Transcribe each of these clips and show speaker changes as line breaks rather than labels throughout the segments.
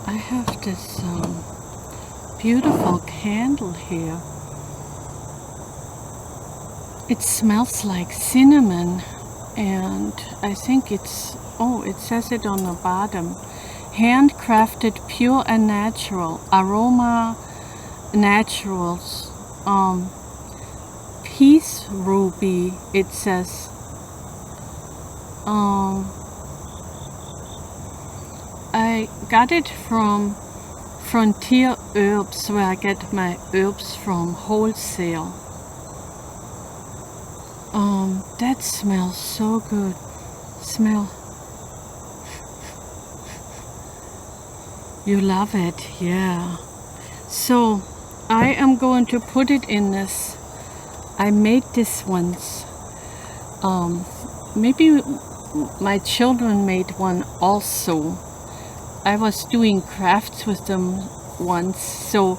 I have this beautiful candle here. It smells like cinnamon, and I think it's, oh, it says it on the bottom. Handcrafted, pure and natural. Aroma Naturals. Peace Ruby, it says. I got it from Frontier Herbs, where I get my herbs from wholesale. That smells so good. Smell. You love it, yeah. So I am going to put it in this. I made this once. Maybe my children made one also. I was doing crafts with them once, so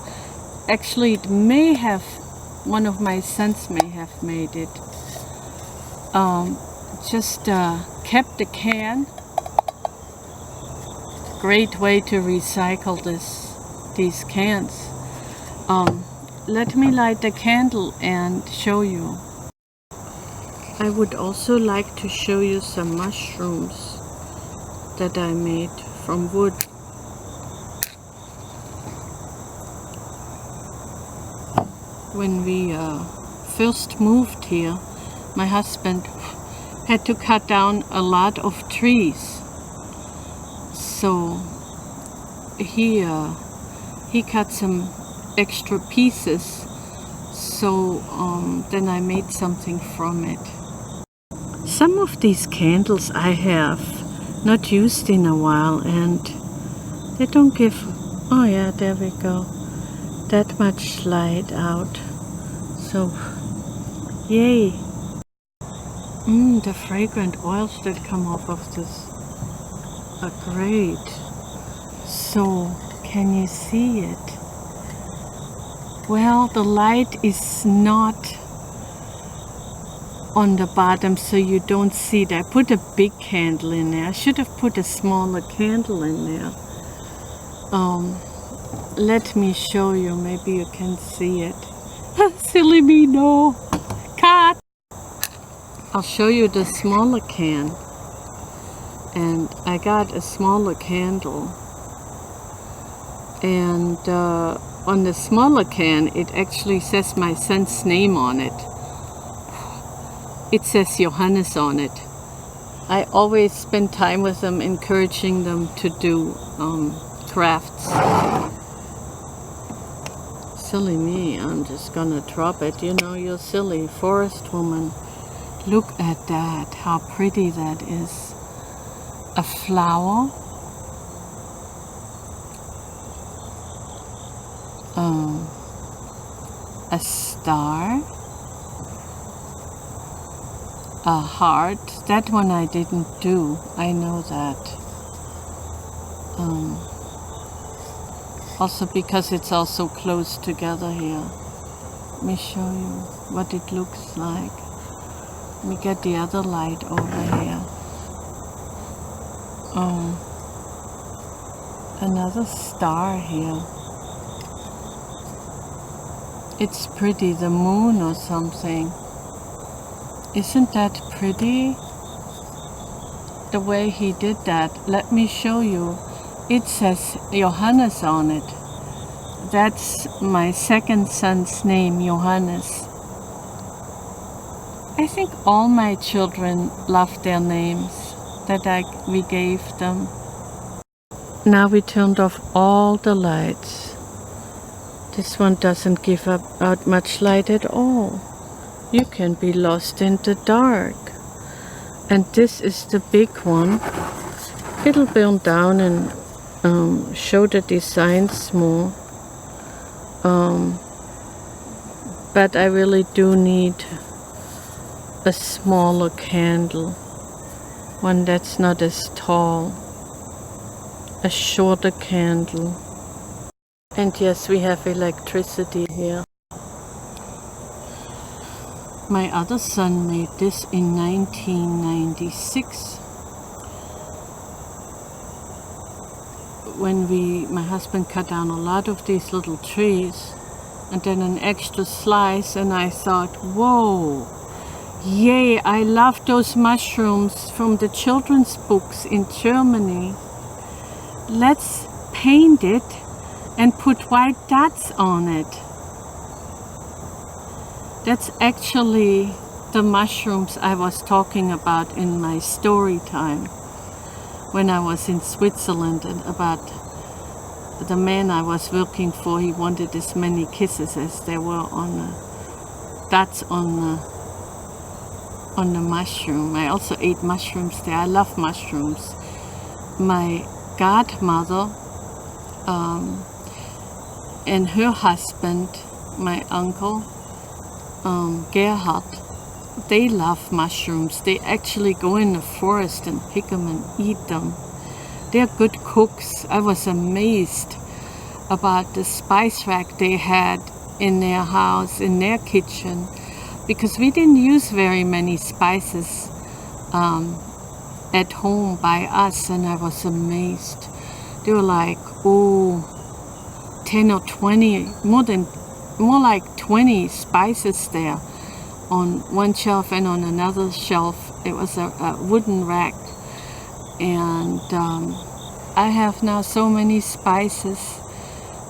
actually it may have, one of my sons may have made it. Just kept the can. Great way to recycle these cans. Let me light the candle and show you. I would also like to show you some mushrooms that I made from wood. When we first moved here, my husband had to cut down a lot of trees. So he cut some extra pieces. So then I made something from it. Some of these candles I have not used in a while, and they don't give, oh yeah, there we go, that much light out. So yay. The fragrant oils that come off of this are great. So can you see it? Well, the light is not on the bottom, so you don't see it. I put a big candle in there. I should have put a smaller candle in there. Let me show you. Maybe you can see it. Silly me, no. Cut! I'll show you the smaller can. And I got a smaller candle. And on the smaller can, it actually says my son's name on it. It says Johannes on it. I always spend time with them, encouraging them to do crafts. Silly me, I'm just gonna drop it. You know, you're silly, forest woman. Look at that, how pretty that is. A flower. A star. A heart. That one I didn't do. I know that. Also because it's all so close together here. Let me show you what it looks like. Let me get the other light over here. Another star here. It's pretty, the moon or something. Isn't that pretty? The way he did that. Let me show you. It says Johannes on it. That's my second son's name, Johannes. I think all my children love their names that we gave them. Now we turned off all the lights. This one doesn't give out much light at all. You can be lost in the dark. And this is the big one. It'll burn down and show the designs more. But I really do need a smaller candle. One that's not as tall. A shorter candle. And yes, we have electricity here. My other son made this in 1996. when my husband cut down a lot of these little trees, and then an extra slice, and I thought, whoa, yay, I love those mushrooms from the children's books in Germany. Let's paint it and put white dots on it. That's actually the mushrooms I was talking about in my story time when I was in Switzerland, and about the man I was working for. He wanted as many kisses as there were on the dots on the mushroom. I also ate mushrooms there. I love mushrooms. My godmother and her husband, my uncle Gerhard, they love mushrooms. They actually go in the forest and pick them and eat them. They're good cooks. I was amazed about the spice rack they had in their house, in their kitchen, because we didn't use very many spices at home by us, and I was amazed. They were like, 10 or 20, more like 20 spices there on one shelf, and on another shelf it was a wooden rack. And I have now so many spices.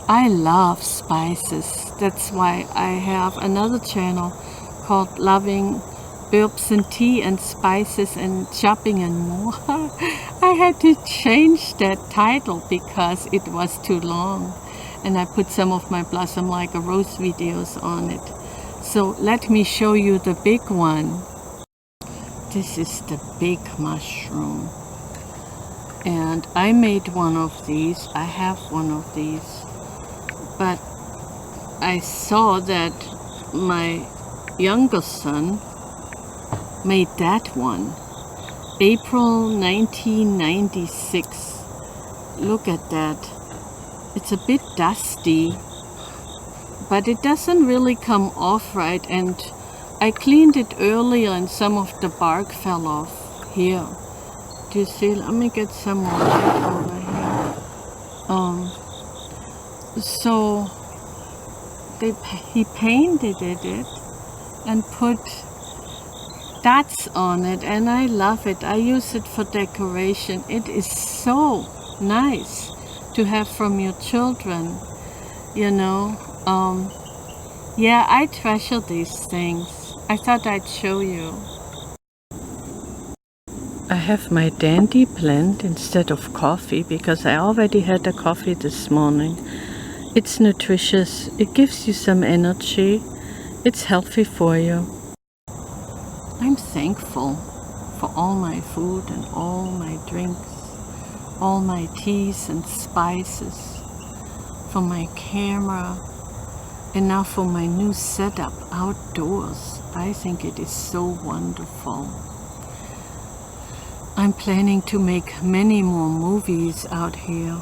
I love spices. That's why I have another channel called Loving Herbs and Tea and Spices and Shopping and More. I had to change that title because it was too long, and I put some of my Blossom Like a Rose videos on it. So let me show you the big one. This is the big mushroom, and I made one of these. I have one of these, but I saw that my younger son made that one. April 1996. Look at that. It's a bit dusty, but it doesn't really come off right, and I cleaned it earlier and some of the bark fell off. Here, do you see? Let me get some more over here. So he painted it and put dots on it, and I love it. I use it for decoration. It is so nice to have from your children, you know. Yeah, I treasure these things. I thought I'd show you. I have my dandy blend instead of coffee because I already had a coffee this morning. It's nutritious. It gives you some energy. It's healthy for you. I'm thankful for all my food and all my drinks, all my teas and spices, for my camera, and now for my new setup outdoors. I think it is so wonderful. I'm planning to make many more movies out here.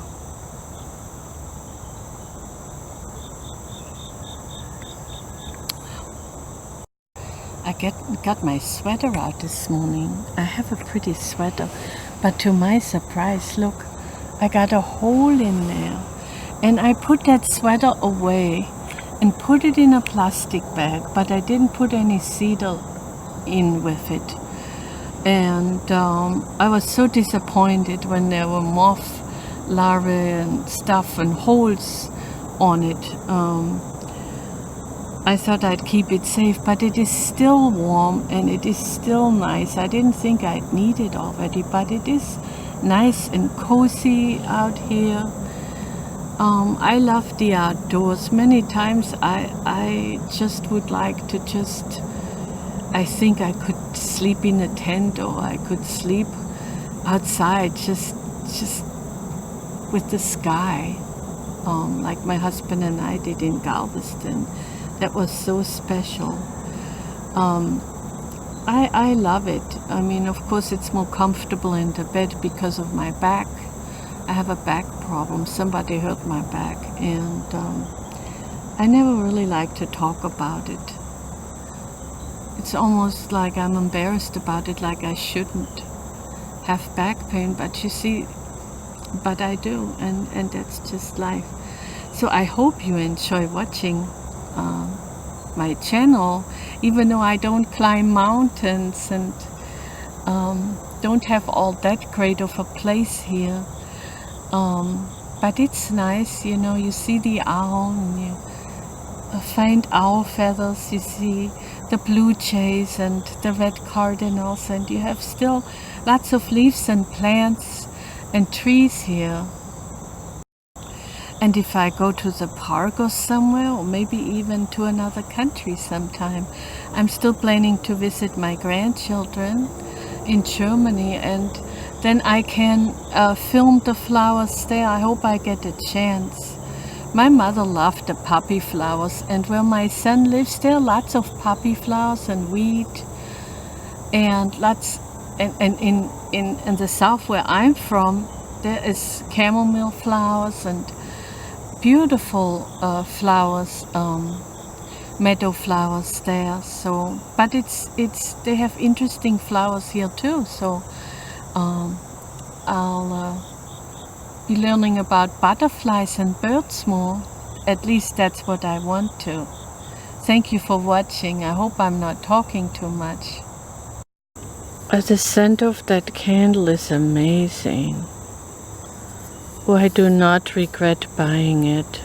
I got my sweater out this morning. I have a pretty sweater, but to my surprise, look, I got a hole in there. And I put that sweater away and put it in a plastic bag, but I didn't put any cedar in with it. And I was so disappointed when there were moth larvae and stuff and holes on it. I thought I'd keep it safe, but it is still warm and it is still nice. I didn't think I'd need it already, but it is nice and cozy out here. I love the outdoors. Many times I just would like to I think I could sleep in a tent, or I could sleep outside just with the sky, like my husband and I did in Galveston. That was so special. I love it. I mean, of course it's more comfortable in the bed because of my back. I have a back problem. Somebody hurt my back, and I never really like to talk about it. It's almost like I'm embarrassed about it, like I shouldn't have back pain. But you see, but I do, and that's just life. So I hope you enjoy watching my channel, even though I don't climb mountains and don't have all that great of a place here. But it's nice, you know, you see the owl and you find owl feathers, you see the blue jays and the red cardinals, and you have still lots of leaves and plants and trees here. And if I go to the park or somewhere, or maybe even to another country sometime, I'm still planning to visit my grandchildren in Germany, and then I can film the flowers there. I hope I get a chance. My mother loved the poppy flowers, and where my son lives, there are lots of poppy flowers and wheat, and lots. And in the south where I'm from, there is chamomile flowers and beautiful flowers, meadow flowers there. So, but they have interesting flowers here too. So I'll be learning about butterflies and birds more. At least that's what I want to. Thank you for watching. I hope I'm not talking too much. The scent of that candle is amazing. Oh, I do not regret buying it.